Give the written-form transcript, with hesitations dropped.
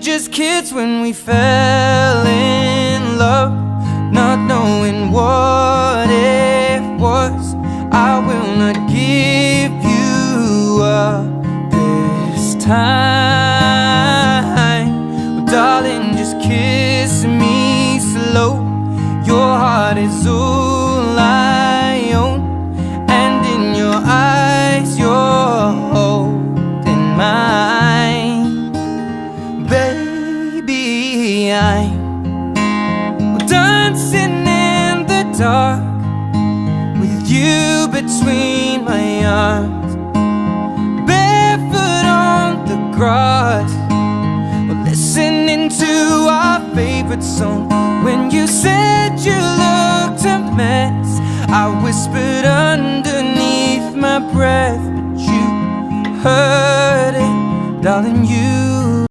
just kids when we fell in love, not knowing what it was. I will not give you up this time. Well, darling, just kiss me slow. Your heart is all I own, and in your eyes you're holding mine. Baby, I'm dancing in the dark with you between my arms, barefoot on the grass, we're listening to our favorite song. When you said you looked a mess, I whispered underneath my breath, but you heard it, darling, you